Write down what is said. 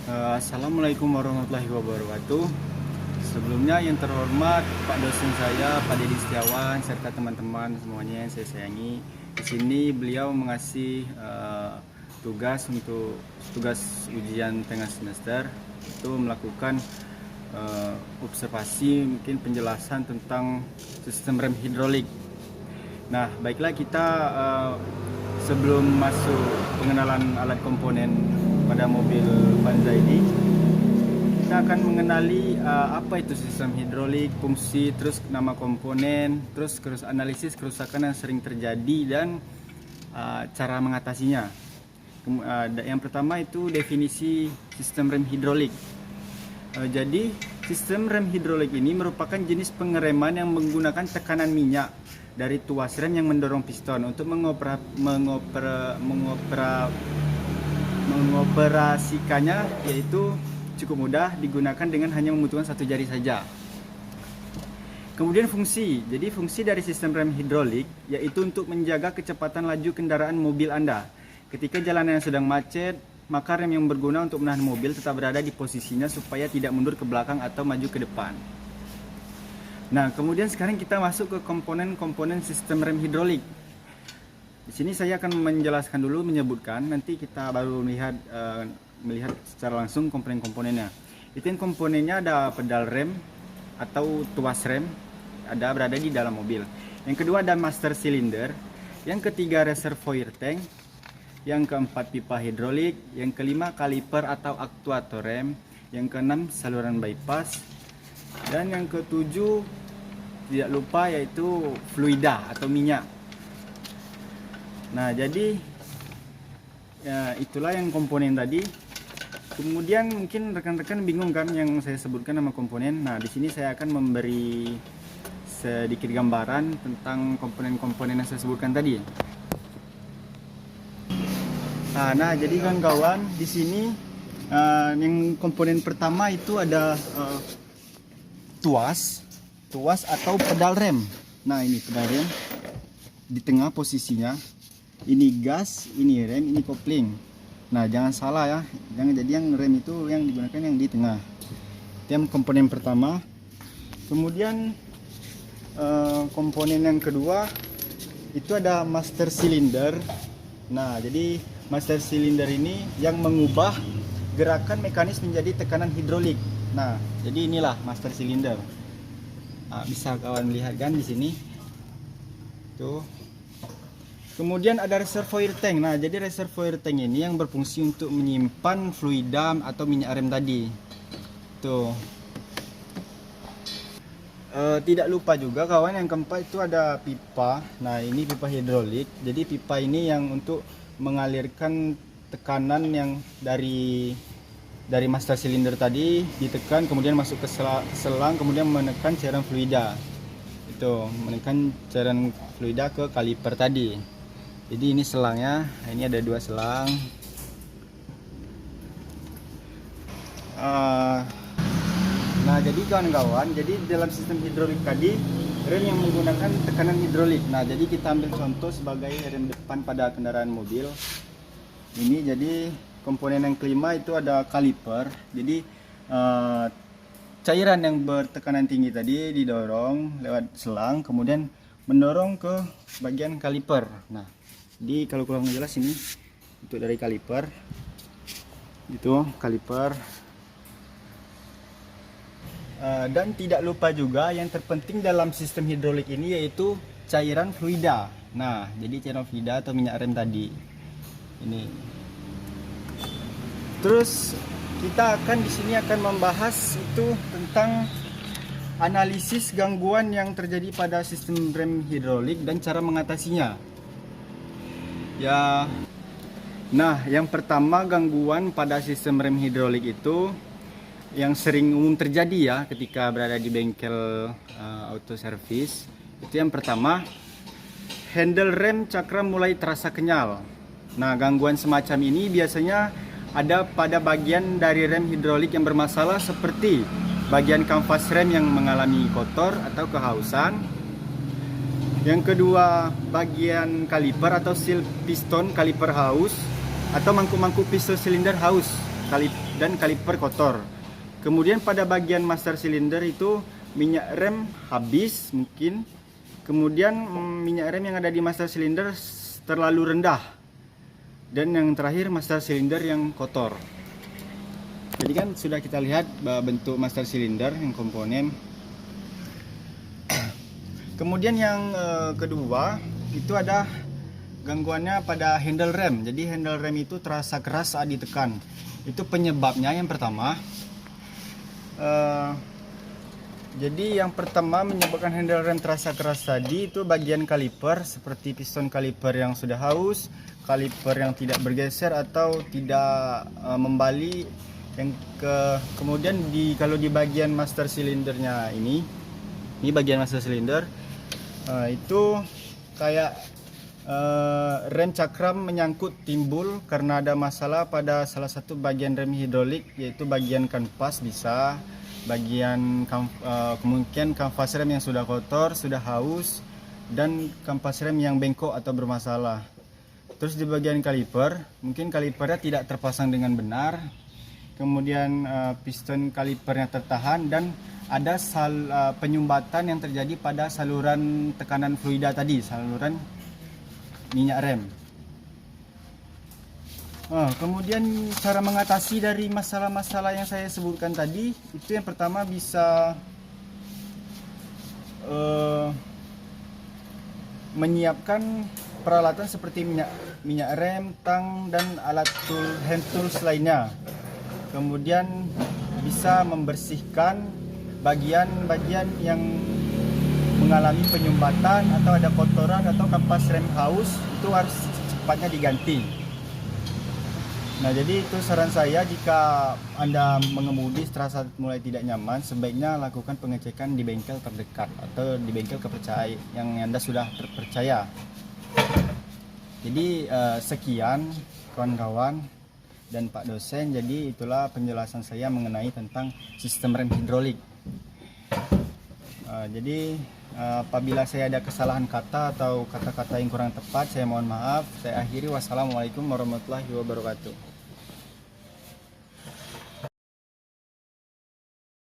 Assalamualaikum warahmatullahi wabarakatuh. Sebelumnya yang terhormat Pak dosen saya, Pak Dedi Setiawan, serta teman-teman semuanya yang saya sayangi. Di sini beliau mengasih tugas ujian tengah semester itu melakukan observasi, mungkin penjelasan tentang sistem rem hidrolik. Nah, baiklah kita sebelum masuk pengenalan alat komponen pada mobil Vanza ini, kita akan mengenali apa itu sistem hidrolik, fungsi, terus nama komponen, terus analisis kerusakan yang sering terjadi dan cara mengatasinya. Yang pertama itu definisi sistem rem hidrolik. Jadi sistem rem hidrolik ini merupakan jenis pengereman yang menggunakan tekanan minyak dari tuas rem yang mendorong piston untuk mengoperasikannya, yaitu cukup mudah digunakan dengan hanya membutuhkan satu jari saja. Kemudian fungsi. Jadi fungsi dari sistem rem hidrolik yaitu untuk menjaga kecepatan laju kendaraan mobil Anda. Ketika jalanan yang sedang macet, maka rem yang berguna untuk menahan mobil tetap berada di posisinya supaya tidak mundur ke belakang atau maju ke depan. Nah, kemudian sekarang kita masuk ke komponen-komponen sistem rem hidrolik. Di sini saya akan menjelaskan dulu, menyebutkan, nanti kita baru melihat secara langsung komponen-komponennya. Itu yang komponennya ada pedal rem atau tuas rem, ada berada di dalam mobil. Yang kedua ada master cylinder, yang ketiga reservoir tank, yang keempat pipa hidrolik, yang kelima kaliper atau aktuator rem, yang keenam saluran bypass, dan yang ketujuh tidak lupa yaitu fluida atau minyak. Nah, jadi ya, itulah yang komponen tadi. Kemudian mungkin rekan-rekan bingung kan yang saya sebutkan nama komponen. Nah, di sini saya akan memberi sedikit gambaran tentang komponen-komponen yang saya sebutkan tadi. Nah, jadi kawan-kawan, di sini yang komponen pertama itu ada tuas atau pedal rem. Nah, ini pedal rem di tengah posisinya. Ini gas, ini rem, ini kopling. Nah, jangan salah ya, jangan jadi yang rem itu yang digunakan yang di tengah. Itu yang komponen pertama. Kemudian komponen yang kedua itu ada master cylinder. Nah, jadi master cylinder ini yang mengubah gerakan mekanis menjadi tekanan hidrolik. Nah, jadi inilah master cylinder. Nah, bisa kawan lihat kan di sini. Tuh. Kemudian ada reservoir tank. Nah, jadi reservoir tank ini yang berfungsi untuk menyimpan fluida atau minyak rem tadi. Tuh. Tidak lupa juga kawan, yang keempat itu ada pipa. Nah, ini pipa hidrolik. Jadi pipa ini yang untuk mengalirkan tekanan yang dari master cylinder tadi ditekan, kemudian masuk ke selang, kemudian menekan cairan fluida. Itu menekan cairan fluida ke kaliper tadi. Jadi ini selangnya. Ini ada dua selang. Nah, jadi kawan-kawan, jadi dalam sistem hidrolik tadi rem yang menggunakan tekanan hidrolik. Nah, jadi kita ambil contoh sebagai rem depan pada kendaraan mobil. Ini jadi komponen yang kelima itu ada kaliper. Jadi cairan yang bertekanan tinggi tadi didorong lewat selang, kemudian mendorong ke bagian kaliper. Nah, jadi kalau kurang jelas ini untuk dari kaliper. Itu kaliper. Dan tidak lupa juga yang terpenting dalam sistem hidrolik ini yaitu cairan fluida. Nah, jadi cairan fluida atau minyak rem tadi. Ini. Terus kita di sini akan membahas itu tentang analisis gangguan yang terjadi pada sistem rem hidrolik dan cara mengatasinya. Ya. Nah, yang pertama gangguan pada sistem rem hidrolik itu yang sering umum terjadi ya ketika berada di bengkel auto service. Itu yang pertama, handle rem cakram mulai terasa kenyal. Nah, gangguan semacam ini biasanya ada pada bagian dari rem hidrolik yang bermasalah, seperti bagian kanvas rem yang mengalami kotor atau kehausan. Yang kedua, bagian kaliper atau seal piston kaliper haus, atau mangkuk-mangkuk piston silinder haus. dan kaliper kotor. Kemudian pada bagian master cylinder itu minyak rem habis mungkin. Kemudian minyak rem yang ada di master cylinder terlalu rendah. Dan yang terakhir master cylinder yang kotor. Jadi kan sudah kita lihat bentuk master cylinder yang komponen. Kemudian yang kedua itu ada gangguannya pada handle rem. Jadi handle rem itu terasa keras saat ditekan. Itu penyebabnya yang pertama. Jadi yang pertama menyebabkan handle rem terasa keras tadi itu bagian kaliper, seperti piston kaliper yang sudah haus, kaliper yang tidak bergeser atau tidak membalik. Kemudian kalau di bagian master silindernya ini bagian master silinder itu kayak rem cakram menyangkut timbul karena ada masalah pada salah satu bagian rem hidrolik, yaitu bagian kanvas bisa, bagian kemungkinan kanvas rem yang sudah kotor, sudah haus, dan kanvas rem yang bengkok atau bermasalah. Terus di bagian kaliper, mungkin kalipernya tidak terpasang dengan benar, kemudian piston kalipernya tertahan, dan ada penyumbatan yang terjadi pada saluran tekanan fluida tadi, saluran minyak rem. Kemudian cara mengatasi dari masalah-masalah yang saya sebutkan tadi, itu yang pertama bisa menyiapkan peralatan seperti minyak rem, tang, dan alat hand tools lainnya. Kemudian bisa membersihkan bagian-bagian yang mengalami penyumbatan atau ada kotoran atau kampas rem haus, itu harus cepatnya diganti. Nah, jadi itu saran saya, jika Anda mengemudi terasa mulai tidak nyaman, sebaiknya lakukan pengecekan di bengkel terdekat atau di bengkel kepercayaan yang Anda sudah terpercaya. Jadi sekian kawan-kawan dan Pak dosen, jadi itulah penjelasan saya mengenai tentang sistem rem hidrolik. Jadi apabila saya ada kesalahan kata atau kata-kata yang kurang tepat, saya mohon maaf. Saya akhiri, wassalamualaikum warahmatullahi wabarakatuh.